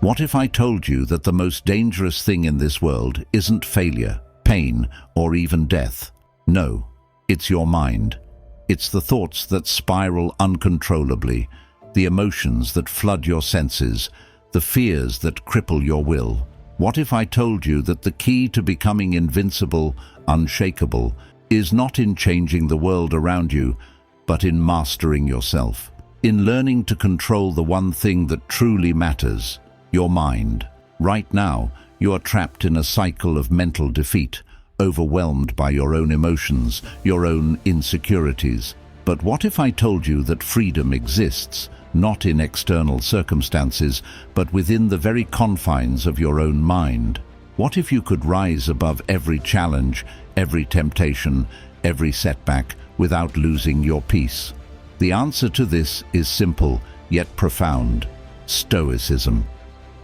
What if I told you that the most dangerous thing in this world isn't failure, pain, or even death? No, it's your mind. It's the thoughts that spiral uncontrollably, the emotions that flood your senses, the fears that cripple your will. What if I told you that the key to becoming invincible, unshakable, is not in changing the world around you, but in mastering yourself, in learning to control the one thing that truly matters, your mind? Right now, you are trapped in a cycle of mental defeat, overwhelmed by your own emotions, your own insecurities. But what if I told you that freedom exists, not in external circumstances, but within the very confines of your own mind? What if you could rise above every challenge, every temptation, every setback, without losing your peace? The answer to this is simple, yet profound: Stoicism.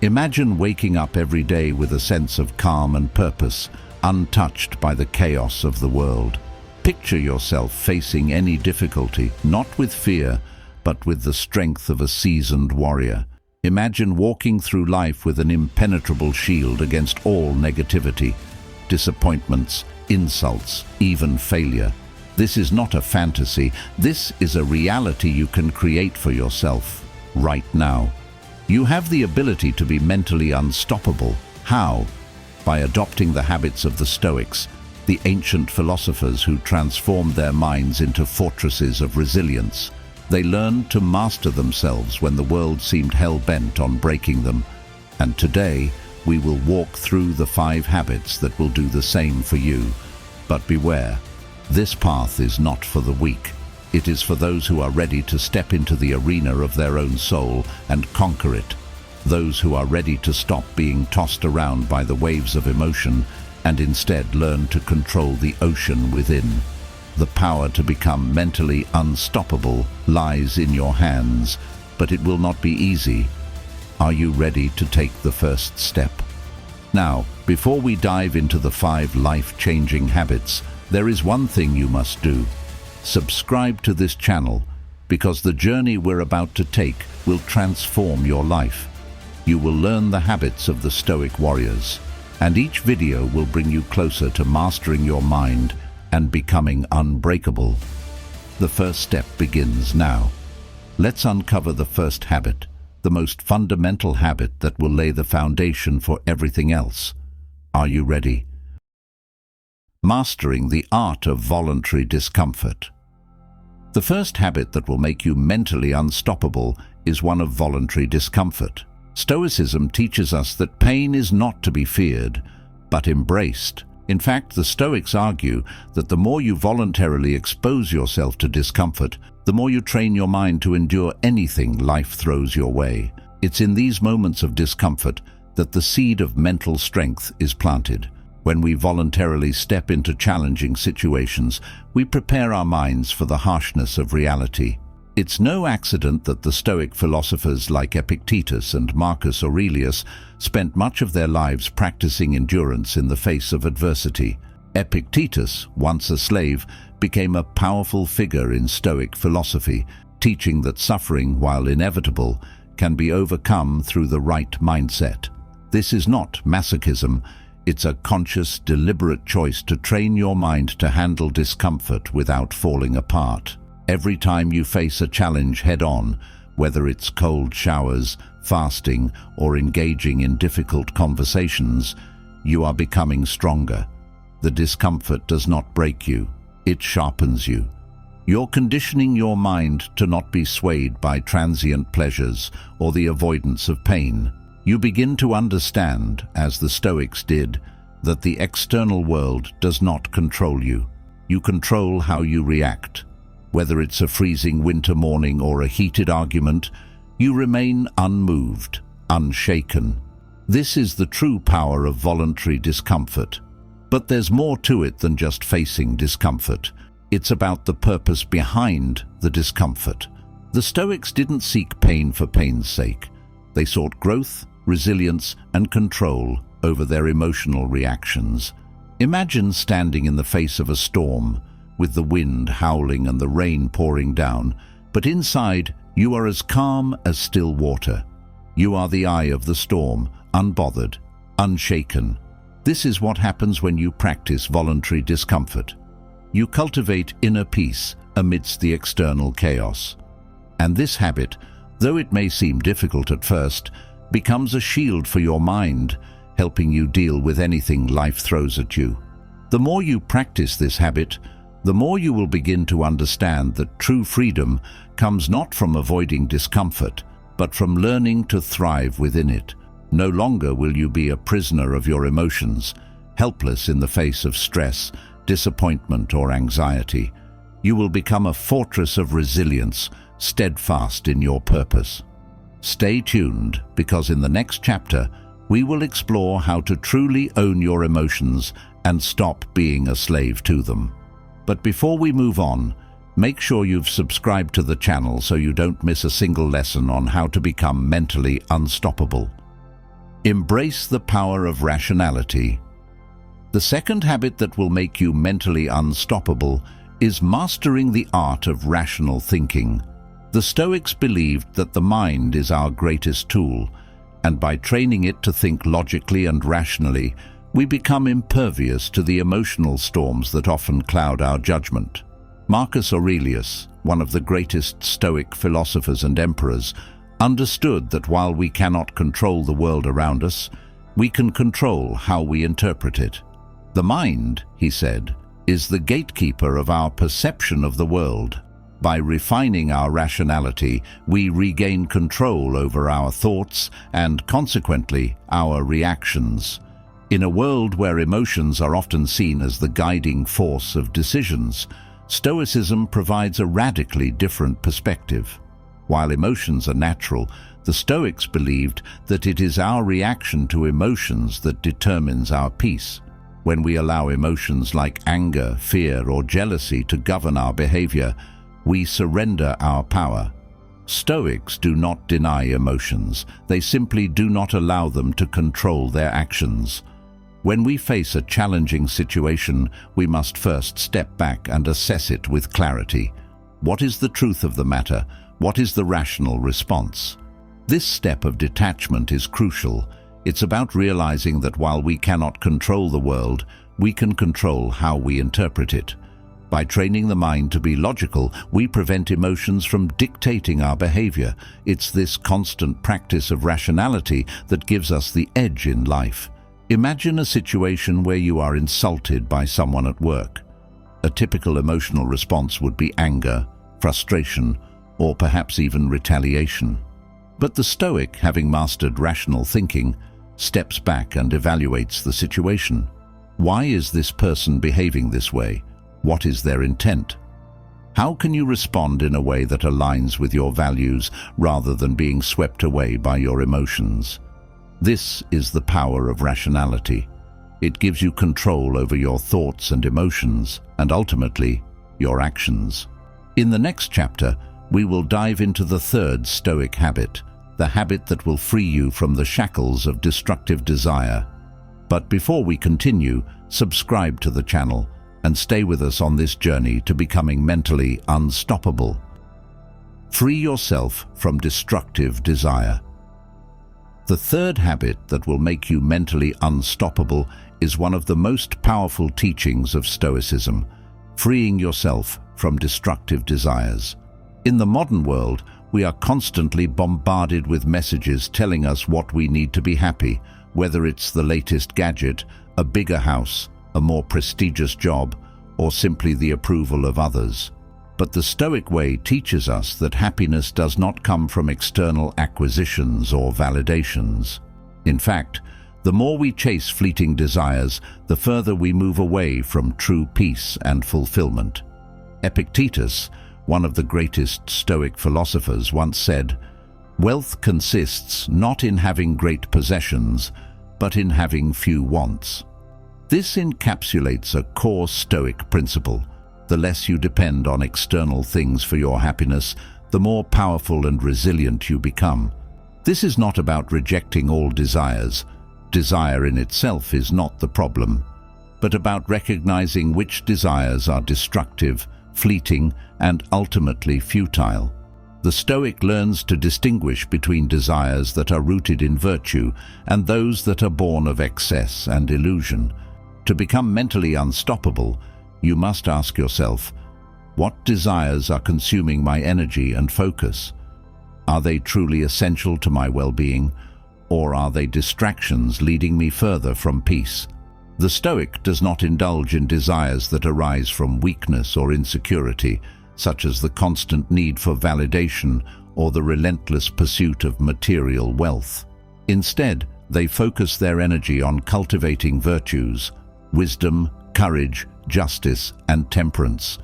Imagine waking up every day with a sense of calm and purpose, untouched by the chaos of the world. Picture yourself facing any difficulty, not with fear, but with the strength of a seasoned warrior. Imagine walking through life with an impenetrable shield against all negativity, disappointments, insults, even failure. This is not a fantasy. This is a reality you can create for yourself right now. You have the ability to be mentally unstoppable. How? By adopting the habits of the Stoics, the ancient philosophers who transformed their minds into fortresses of resilience. They learned to master themselves when the world seemed hell-bent on breaking them. And today, we will walk through the 5 habits that will do the same for you. But beware, this path is not for the weak. It is for those who are ready to step into the arena of their own soul and conquer it. Those who are ready to stop being tossed around by the waves of emotion and instead learn to control the ocean within. The power to become mentally unstoppable lies in your hands, but it will not be easy. Are you ready to take the first step? Now, before we dive into the 5 life-changing habits, there is one thing you must do. Subscribe to this channel, because the journey we're about to take will transform your life. You will learn the habits of the Stoic warriors, and each video will bring you closer to mastering your mind and becoming unbreakable. The first step begins now. Let's uncover the first habit, the most fundamental habit that will lay the foundation for everything else. Are you ready? Mastering the art of voluntary discomfort. The first habit that will make you mentally unstoppable is one of voluntary discomfort. Stoicism teaches us that pain is not to be feared, but embraced. In fact, the Stoics argue that the more you voluntarily expose yourself to discomfort, the more you train your mind to endure anything life throws your way. It's in these moments of discomfort that the seed of mental strength is planted. When we voluntarily step into challenging situations, we prepare our minds for the harshness of reality. It's no accident that the Stoic philosophers like Epictetus and Marcus Aurelius spent much of their lives practicing endurance in the face of adversity. Epictetus, once a slave, became a powerful figure in Stoic philosophy, teaching that suffering, while inevitable, can be overcome through the right mindset. This is not masochism. It's a conscious, deliberate choice to train your mind to handle discomfort without falling apart. Every time you face a challenge head-on, whether it's cold showers, fasting, or engaging in difficult conversations, you are becoming stronger. The discomfort does not break you, it sharpens you. You're conditioning your mind to not be swayed by transient pleasures or the avoidance of pain. You begin to understand, as the Stoics did, that the external world does not control you. You control how you react. Whether it's a freezing winter morning or a heated argument, you remain unmoved, unshaken. This is the true power of voluntary discomfort. But there's more to it than just facing discomfort. It's about the purpose behind the discomfort. The Stoics didn't seek pain for pain's sake. They sought growth, resilience, and control over their emotional reactions. Imagine standing in the face of a storm, with the wind howling and the rain pouring down, but inside you are as calm as still water. You are the eye of the storm, unbothered, unshaken. This is what happens when you practice voluntary discomfort. You cultivate inner peace amidst the external chaos. And this habit, though it may seem difficult at first, becomes a shield for your mind, helping you deal with anything life throws at you. The more you practice this habit, the more you will begin to understand that true freedom comes not from avoiding discomfort, but from learning to thrive within it. No longer will you be a prisoner of your emotions, helpless in the face of stress, disappointment, or anxiety. You will become a fortress of resilience, steadfast in your purpose. Stay tuned, because in the next chapter, we will explore how to truly own your emotions and stop being a slave to them. But before we move on, make sure you've subscribed to the channel so you don't miss a single lesson on how to become mentally unstoppable. Embrace the power of rationality. The second habit that will make you mentally unstoppable is mastering the art of rational thinking. The Stoics believed that the mind is our greatest tool, and by training it to think logically and rationally, we become impervious to the emotional storms that often cloud our judgment. Marcus Aurelius, one of the greatest Stoic philosophers and emperors, understood that while we cannot control the world around us, we can control how we interpret it. The mind, he said, is the gatekeeper of our perception of the world. By refining our rationality, we regain control over our thoughts and, consequently, our reactions. In a world where emotions are often seen as the guiding force of decisions, Stoicism provides a radically different perspective. While emotions are natural, the Stoics believed that it is our reaction to emotions that determines our peace. When we allow emotions like anger, fear, or jealousy to govern our behavior, we surrender our power. Stoics do not deny emotions, they simply do not allow them to control their actions. When we face a challenging situation, we must first step back and assess it with clarity. What is the truth of the matter? What is the rational response? This step of detachment is crucial. It's about realizing that while we cannot control the world, we can control how we interpret it. By training the mind to be logical, we prevent emotions from dictating our behavior. It's this constant practice of rationality that gives us the edge in life. Imagine a situation where you are insulted by someone at work. A typical emotional response would be anger, frustration, or perhaps even retaliation. But the Stoic, having mastered rational thinking, steps back and evaluates the situation. Why is this person behaving this way? What is their intent? How can you respond in a way that aligns with your values rather than being swept away by your emotions? This is the power of rationality. It gives you control over your thoughts and emotions, and ultimately, your actions. In the next chapter, we will dive into the third Stoic habit, the habit that will free you from the shackles of destructive desire. But before we continue, subscribe to the channel and stay with us on this journey to becoming mentally unstoppable. Free yourself from destructive desire. The third habit that will make you mentally unstoppable is one of the most powerful teachings of Stoicism, freeing yourself from destructive desires. In the modern world, we are constantly bombarded with messages telling us what we need to be happy, whether it's the latest gadget, a bigger house, a more prestigious job, or simply the approval of others. But the Stoic way teaches us that happiness does not come from external acquisitions or validations. In fact, the more we chase fleeting desires, the further we move away from true peace and fulfillment. Epictetus, one of the greatest Stoic philosophers, once said, "Wealth consists not in having great possessions, but in having few wants." This encapsulates a core Stoic principle. The less you depend on external things for your happiness, the more powerful and resilient you become. This is not about rejecting all desires. Desire in itself is not the problem, but about recognizing which desires are destructive, fleeting, and ultimately futile. The Stoic learns to distinguish between desires that are rooted in virtue and those that are born of excess and illusion. To become mentally unstoppable, you must ask yourself, what desires are consuming my energy and focus? Are they truly essential to my well-being, or are they distractions leading me further from peace? The Stoic does not indulge in desires that arise from weakness or insecurity, such as the constant need for validation or the relentless pursuit of material wealth. Instead, they focus their energy on cultivating virtues, wisdom, courage, justice, and temperance,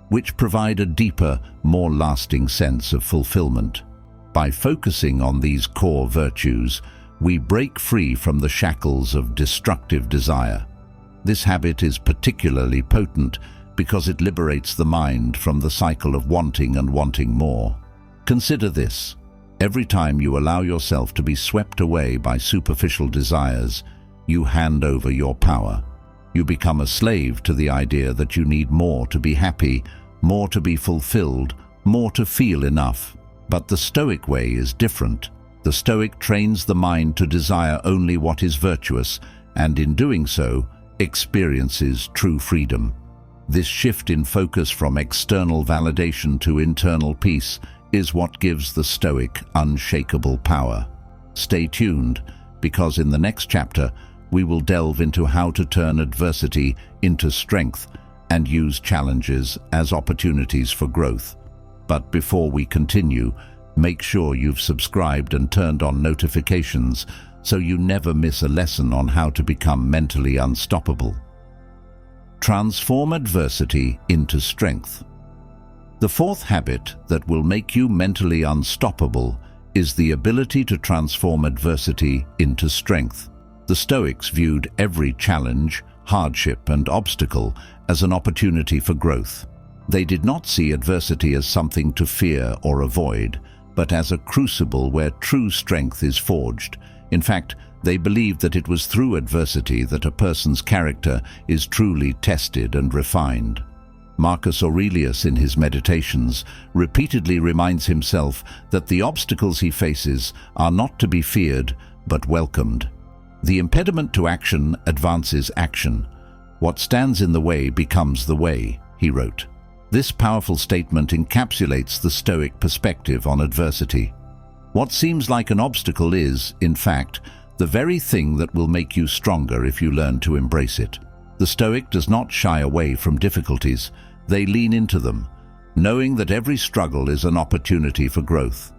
which provide a deeper, more lasting sense of fulfillment. By focusing on these core virtues, we break free from the shackles of destructive desire. This habit is particularly potent because it liberates the mind from the cycle of wanting and wanting more. Consider this: every time you allow yourself to be swept away by superficial desires, you hand over your power. You become a slave to the idea that you need more to be happy, more to be fulfilled, more to feel enough. But the Stoic way is different. The Stoic trains the mind to desire only what is virtuous, and in doing so, experiences true freedom. This shift in focus from external validation to internal peace is what gives the Stoic unshakable power. Stay tuned, because in the next chapter, we will delve into how to turn adversity into strength and use challenges as opportunities for growth. But before we continue, make sure you've subscribed and turned on notifications so you never miss a lesson on how to become mentally unstoppable. Transform adversity into strength. The fourth habit that will make you mentally unstoppable is the ability to transform adversity into strength. The Stoics viewed every challenge, hardship, and obstacle as an opportunity for growth. They did not see adversity as something to fear or avoid, but as a crucible where true strength is forged. In fact, they believed that it was through adversity that a person's character is truly tested and refined. Marcus Aurelius, in his Meditations, repeatedly reminds himself that the obstacles he faces are not to be feared, but welcomed. The impediment to action advances action. What stands in the way becomes the way, he wrote. This powerful statement encapsulates the Stoic perspective on adversity. What seems like an obstacle is, in fact, the very thing that will make you stronger if you learn to embrace it. The Stoic does not shy away from difficulties. They lean into them, knowing that every struggle is an opportunity for growth.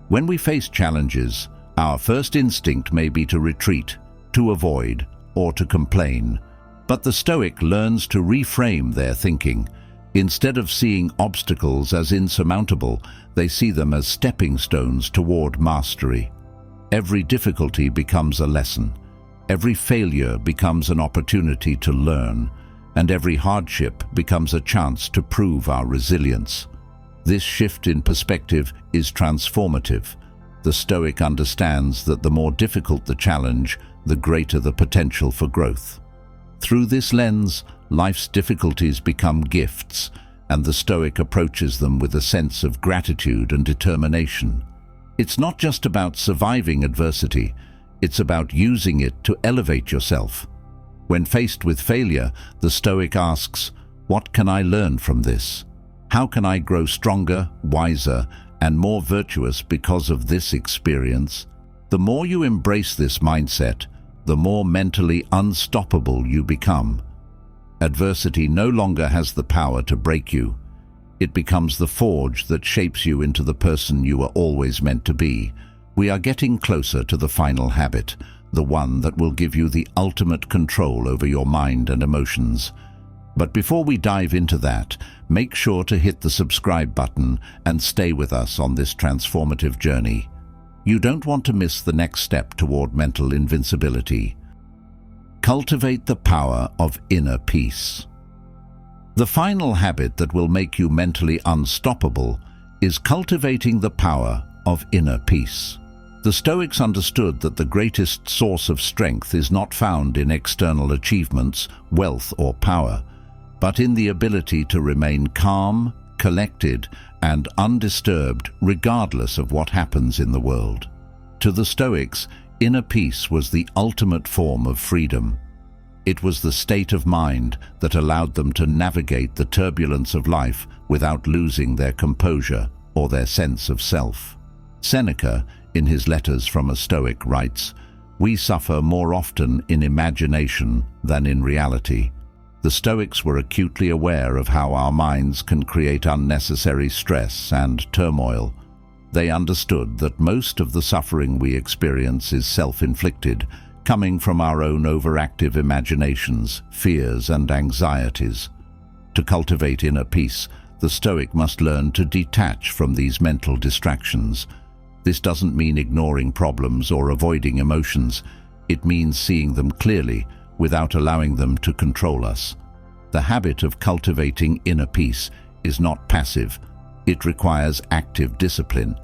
When we face challenges, our first instinct may be to retreat, to avoid, or to complain. But the Stoic learns to reframe their thinking. Instead of seeing obstacles as insurmountable, they see them as stepping stones toward mastery. Every difficulty becomes a lesson. Every failure becomes an opportunity to learn, and every hardship becomes a chance to prove our resilience. This shift in perspective is transformative. The Stoic understands that the more difficult the challenge, the greater the potential for growth. Through this lens, life's difficulties become gifts, and the Stoic approaches them with a sense of gratitude and determination. It's not just about surviving adversity, it's about using it to elevate yourself. When faced with failure, the Stoic asks, "What can I learn from this? How can I grow stronger, wiser, and more virtuous because of this experience?" The more you embrace this mindset, the more mentally unstoppable you become. Adversity no longer has the power to break you. It becomes the forge that shapes you into the person you were always meant to be. We are getting closer to the final habit, the one that will give you the ultimate control over your mind and emotions. But before we dive into that, make sure to hit the subscribe button and stay with us on this transformative journey. You don't want to miss the next step toward mental invincibility. Cultivate the power of inner peace. The final habit that will make you mentally unstoppable is cultivating the power of inner peace. The Stoics understood that the greatest source of strength is not found in external achievements, wealth, or power, but in the ability to remain calm, collected and undisturbed regardless of what happens in the world. To the Stoics, inner peace was the ultimate form of freedom. It was the state of mind that allowed them to navigate the turbulence of life without losing their composure or their sense of self. Seneca, in his Letters from a Stoic, writes, "We suffer more often in imagination than in reality." The Stoics were acutely aware of how our minds can create unnecessary stress and turmoil. They understood that most of the suffering we experience is self-inflicted, coming from our own overactive imaginations, fears, and anxieties. To cultivate inner peace, the Stoic must learn to detach from these mental distractions. This doesn't mean ignoring problems or avoiding emotions. It means seeing them clearly without allowing them to control us. The habit of cultivating inner peace is not passive. It requires active discipline.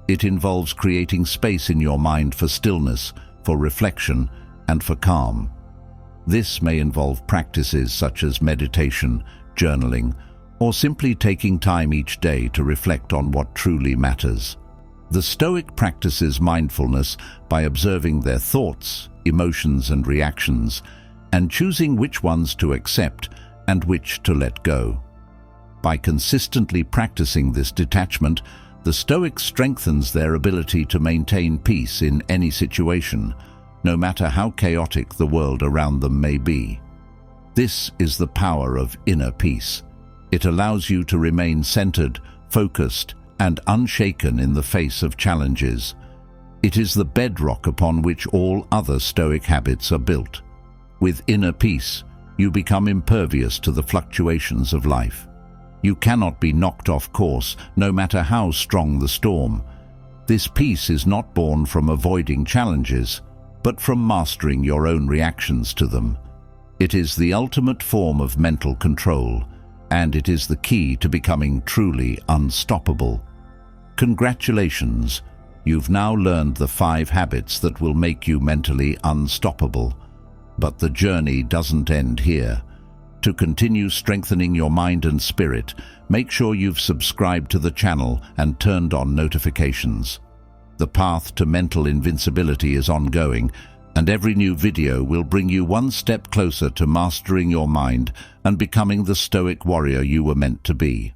It involves creating space in your mind for stillness, for reflection, and for calm. This may involve practices such as meditation, journaling, or simply taking time each day to reflect on what truly matters. The Stoic practices mindfulness by observing their thoughts, emotions, and reactions, and choosing which ones to accept and which to let go. By consistently practicing this detachment, the Stoic strengthens their ability to maintain peace in any situation, no matter how chaotic the world around them may be. This is the power of inner peace. It allows you to remain centered, focused, and unshaken in the face of challenges. It is the bedrock upon which all other Stoic habits are built. With inner peace, you become impervious to the fluctuations of life. You cannot be knocked off course, no matter how strong the storm. This peace is not born from avoiding challenges, but from mastering your own reactions to them. It is the ultimate form of mental control, and it is the key to becoming truly unstoppable. Congratulations! You've now learned the 5 habits that will make you mentally unstoppable. But the journey doesn't end here. To continue strengthening your mind and spirit, make sure you've subscribed to the channel and turned on notifications. The path to mental invincibility is ongoing, and every new video will bring you one step closer to mastering your mind and becoming the Stoic warrior you were meant to be.